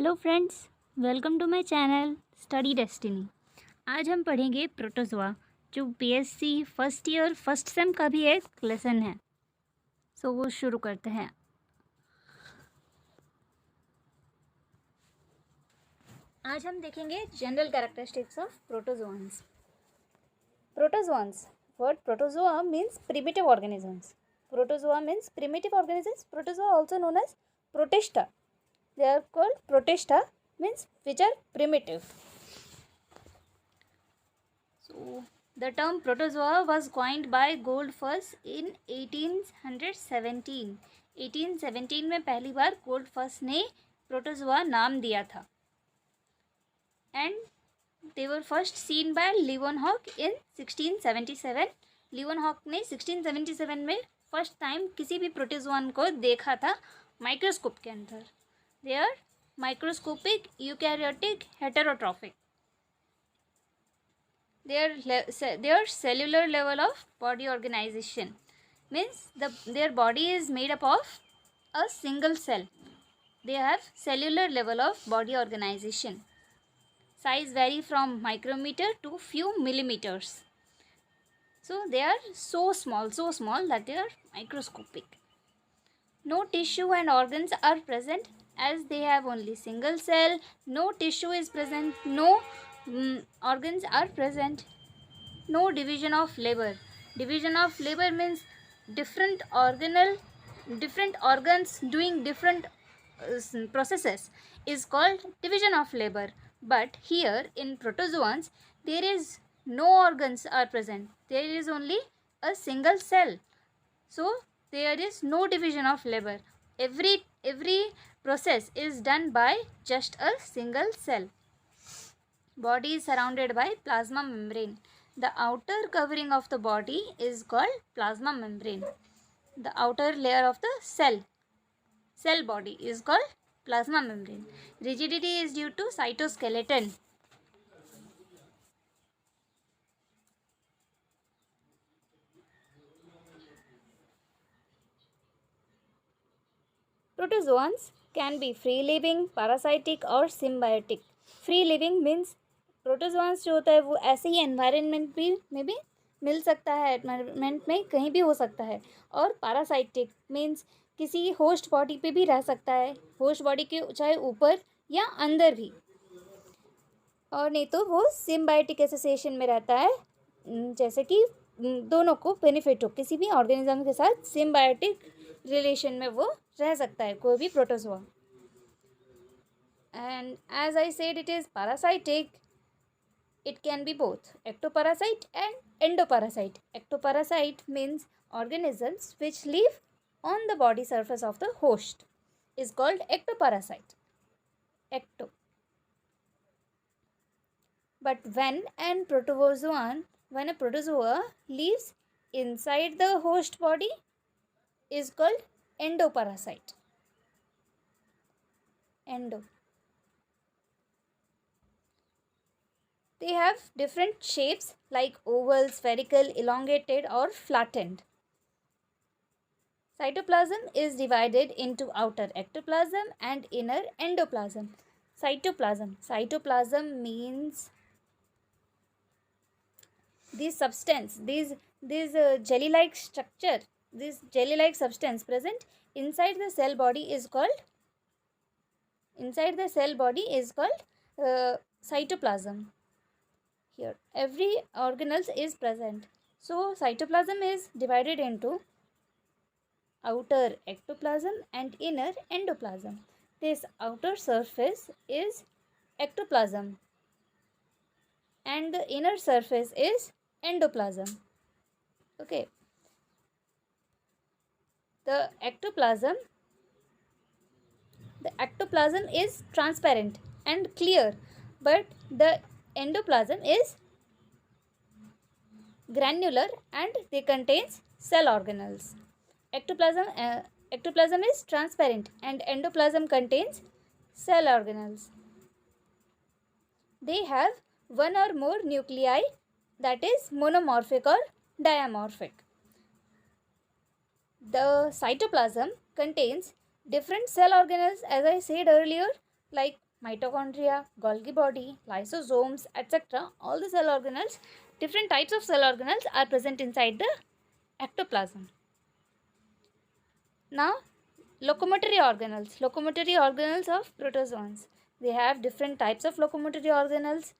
Hello friends, welcome to my channel study destiny. आज हम पढ़ेंगे प्रोटोजोआ, जो BSc first year first sem का भी एक लेसन है। सो वो शुरू करते हैं। आज हम देखेंगे general characteristics of protozoans. Protozoans, word protozoa means primitive organisms. Protozoa means primitive organisms. Protozoa also known as protista. They are called protista, means which are primitive. So the term protozoa was coined by Goldfuss in 1817. 1817 में पहली बार गोल्डफस ने protozoa नाम दिया था. And they were first seen by Leeuwenhoek in 1677. Leeuwenhoek ने 1677 में first time किसी भी प्रोटोजोआन को देखा था माइक्रोस्कोप के अंदर. They are microscopic eukaryotic heterotrophic. their cellular level of body organization means their body is made up of a single cell. They have cellular level of body organization. Size vary from micrometer to few millimeters. So they are so small that they are microscopic. No tissue and organs are present as they have only single cell. No tissue is present, no organs are present. No division of labor. Division of labor means different organs doing different processes is called division of labor. But here in protozoans there is no organs are present. There is only a single cell. So there is no division of labor. Every process is done by just a single cell. Body is surrounded by plasma membrane. The outer covering of the body is called plasma membrane. The outer layer of the cell body is called plasma membrane. Rigidity is due to cytoskeleton. Protozoans can be free living, parasitic or symbiotic. Free living means प्रोटोजोआंस जो होता है वो ऐसे ही environment में भी मिल सकता है, environment में कहीं भी हो सकता है. और पैरासाइटिक मीन्स किसी होस्ट बॉडी पे भी रह सकता है, होस्ट बॉडी के चाहे ऊपर या अंदर भी. और नहीं तो वो सिम्बायोटिक एसोसिएशन में रहता है, जैसे कि दोनों को बेनिफिट हो. किसी भी ऑर्गेनिज्म के साथ सिम्बायोटिक रिलेशन में वो रह सकता है कोई भी protozoa. And as I said it is parasitic. It can be both ectoparasite and endoparasite. Ectoparasite means organisms which live on the body surface of the host is called ectoparasite. Ecto. But when a protozoa lives inside the host body is called endoparasite. Endo. They have different shapes like oval, spherical, elongated or flattened. Cytoplasm is divided into outer ectoplasm and inner endoplasm. Cytoplasm means this substance, this jelly-like structure, this jelly-like substance present inside the cell body is called cytoplasm. Here every organelle is present. So cytoplasm is divided into outer ectoplasm and inner endoplasm. This outer surface is ectoplasm and the inner surface is endoplasm. Okay. The ectoplasm is transparent and clear, but the endoplasm is granular and they contains cell organelles. Ectoplasm is transparent and endoplasm contains cell organelles. They have one or more nuclei, that is monomorphic or dimorphic. The cytoplasm contains different cell organelles, as I said earlier, like mitochondria, Golgi body, lysosomes, etc. All the cell organelles, different types of cell organelles are present inside the ectoplasm. Now, locomotory organelles of protozoans. They have different types of locomotory organelles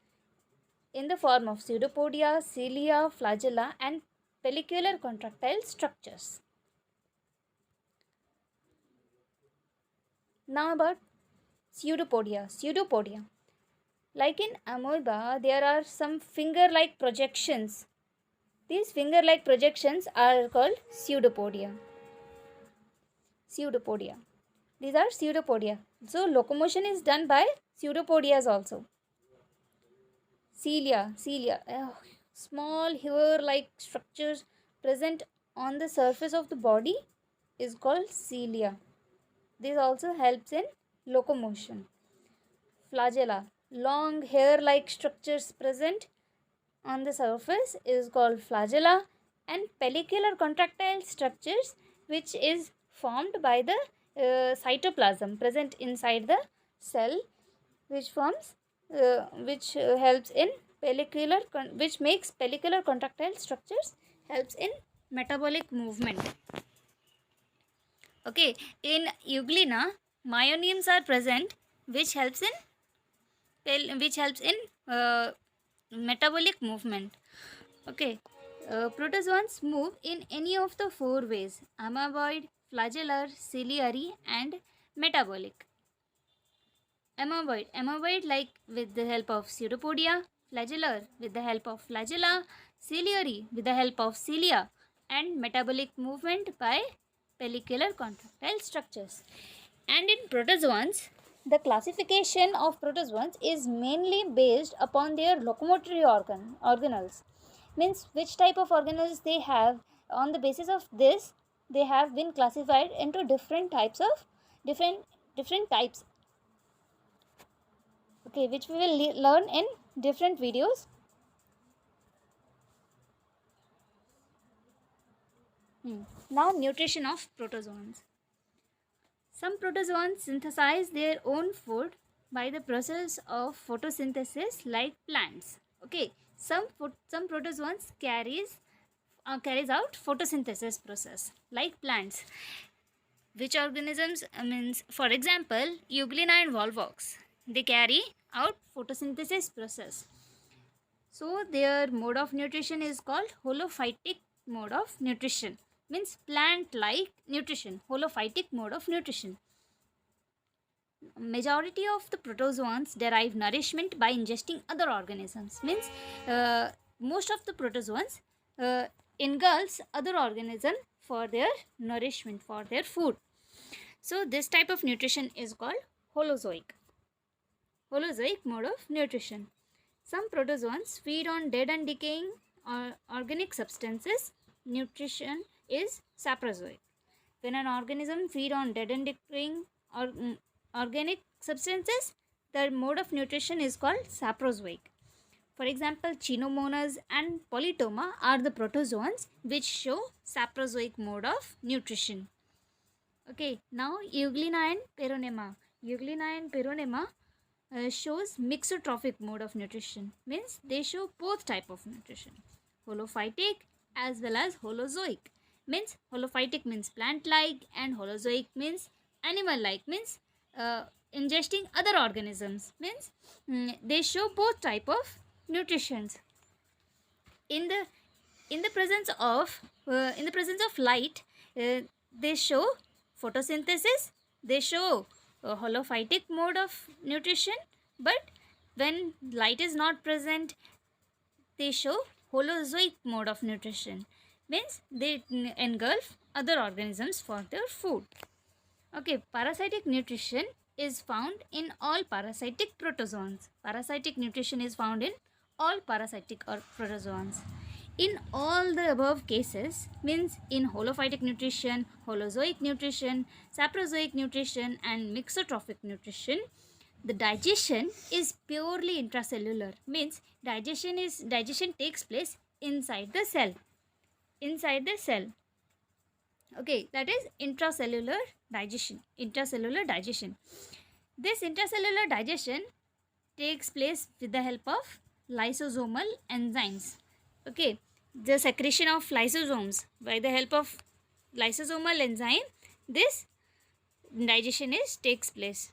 in the form of pseudopodia, cilia, flagella and pellicular contractile structures. Now about pseudopodia. Like in amoeba, there are some finger-like projections. These finger-like projections are called pseudopodia. These are pseudopodia. So locomotion is done by pseudopodias also. Cilia, small hair-like structures present on the surface of the body is called cilia. This also helps in locomotion. Flagella, long hair-like structures present on the surface is called flagella, and pellicular contractile structures which is formed by the cytoplasm present inside the cell, which helps in which makes pellicular contractile structures helps in metabolic movement. Okay, in euglena, myonemes are present, which helps in metabolic movement. Okay, protozoans move in any of the four ways: amoeboid, flagellar, ciliary and metabolic. Amoeboid like with the help of pseudopodia, flagellar with the help of flagella, ciliary with the help of cilia, and metabolic movement by pellicular contractile structures. And in protozoans, the classification of protozoans is mainly based upon their locomotory organelles. Means which type of organelles they have. On the basis of this, they have been classified into different types. Okay, which we will learn in different videos. Now, nutrition of protozoans. Some protozoans synthesize their own food by the process of photosynthesis like plants. Okay, some protozoans carries out photosynthesis process like plants. Which organisms means, for example, euglena and volvox, they carry out photosynthesis process. So their mode of nutrition is called holophytic mode of nutrition. Means plant-like nutrition, holophytic mode of nutrition. Majority of the protozoans derive nourishment by ingesting other organisms. Means most of the protozoans engulfs other organism for their nourishment, for their food. So this type of nutrition is called holozoic mode of nutrition. Some protozoans feed on dead and decaying organic substances. Nutrition is saprozoic. When an organism feed on dead and decaying organic substances, the mode of nutrition is called saprozoic. For example, Chinomonas and Polytoma are the protozoans which show saprozoic mode of nutrition. Okay, now Euglena and Peronema. Shows mixotrophic mode of nutrition. Means they show both type of nutrition, holophytic as well as holozoic. Means holophytic means plant-like and holozoic means animal-like, means ingesting other organisms. Means they show both type of nutritions. In the presence of light, they show photosynthesis, they show a holophytic mode of nutrition, but when light is not present, they show holozoic mode of nutrition. Means they engulf other organisms for their food. Okay, parasitic nutrition is found in all parasitic protozoans. Parasitic nutrition is found in all parasitic protozoans. In all the above cases, means in holophytic nutrition, holozoic nutrition, saprozoic nutrition and mixotrophic nutrition, the digestion is purely intracellular. Means digestion takes place inside the cell. Okay, that is intracellular digestion. This intercellular digestion takes place with the help of lysosomal enzymes. Okay, the secretion of lysosomes by the help of lysosomal enzyme, this digestion takes place.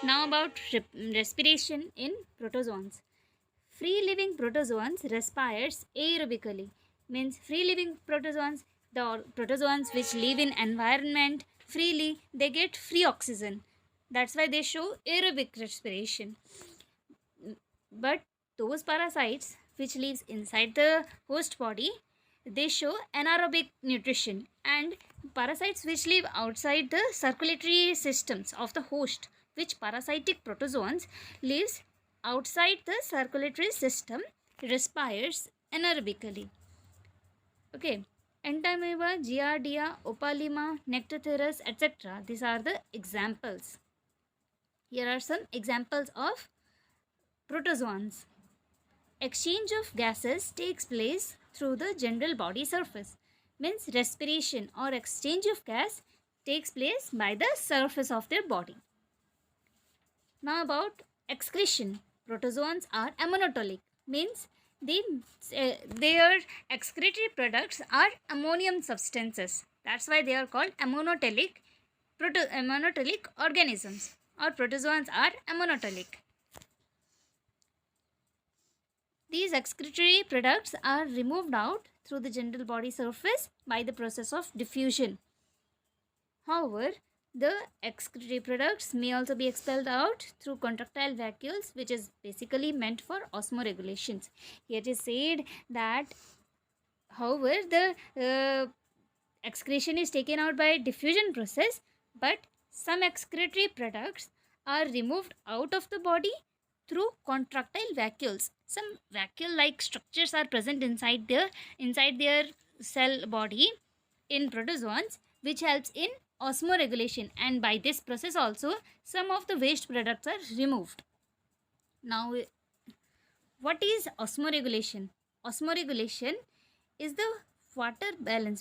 Now about respiration in protozoans. Free living protozoans respires aerobically. Means free living protozoans, the protozoans which live in environment freely, they get free oxygen. That's why they show aerobic respiration. But those parasites which lives inside the host body, they show anaerobic nutrition. And parasites which live outside the circulatory systems of the host, which parasitic protozoans lives outside the circulatory system, respires anaerobically. Okay, Entamoeba, Giardia, Opalima, Nectotherus, etc. These are the examples. Here are some examples of protozoans. Exchange of gases takes place through the general body surface. Means respiration or exchange of gas takes place by the surface of their body. Now about excretion. Protozoans are ammonotelic. Means their excretory products are ammonium substances. That's why they are called ammonotelic organisms, or protozoans are ammonotelic. These excretory products are removed out through the general body surface by the process of diffusion. However, the excretory products may also be expelled out through contractile vacuoles, which is basically meant for osmoregulations. Here it is said that, however, the excretion is taken out by diffusion process, but some excretory products are removed out of the body through contractile vacuoles. Some vacuole-like structures are present inside their cell body in protozoans, which helps in osmoregulation, and by this process also some of the waste products are removed. Now, what is osmoregulation? Osmoregulation is the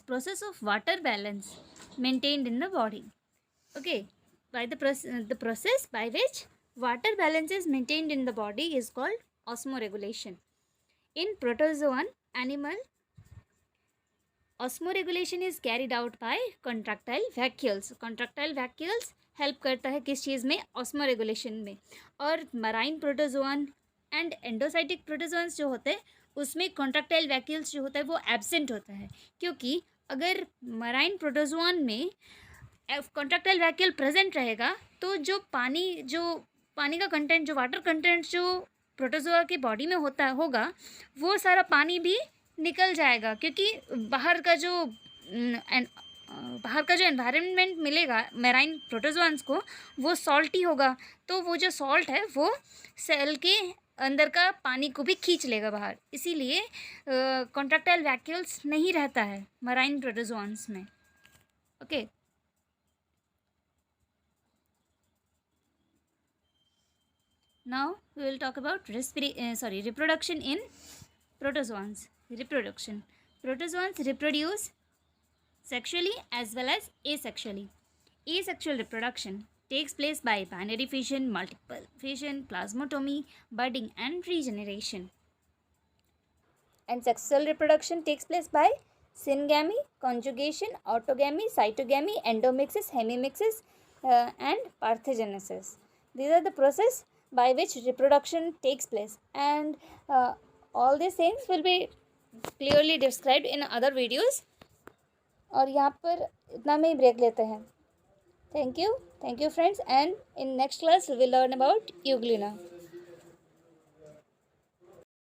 process of water balance maintained in the body. Okay, by the process by which water balance is maintained in the body is called osmoregulation. In protozoan animal, osmoregulation is carried out by contractile vacuoles. Contractile vacuoles help करता है किस चीज़ में? Osmoregulation में. और marine protozoan and एंडोसाइटिक protozoans जो होते हैं उसमें कॉन्ट्रैक्टाइल वैक्यूल्स जो होता है वो एब्सेंट होता है, क्योंकि अगर मराइन प्रोटोजोआन में कॉन्ट्रैक्टाइल वैक्यूल प्रेजेंट रहेगा तो जो पानी का कंटेंट, जो वाटर कंटेंट जो प्रोटोजोआ की बॉडी में होगा वो सारा पानी भी निकल जाएगा, क्योंकि बाहर का जो एनवायरनमेंट मिलेगा मेराइन प्रोटोजोआन्स को वो सॉल्टी होगा, तो वो जो सॉल्ट है वो सेल के अंदर का पानी को भी खींच लेगा बाहर, इसीलिए कॉन्ट्रैक्टाइल वैक्यूल्स नहीं रहता है मराइन प्रोटोजोआन्स में. Okay, now we will talk about reproduction in protozoans. Protozoans reproduce sexually as well as asexually. Asexual reproduction takes place by binary fission, multiple fission, plasmatomy, budding and regeneration. And sexual reproduction takes place by syngamy, conjugation, autogamy, cytogamy, endomixis, hemimixis and parthenogenesis. These are the process by which reproduction takes place, and all these things will be clearly described in other videos. और यहाँ पर इतना में ही break लेते हैं. Thank you friends, and in next class we will learn about euglena.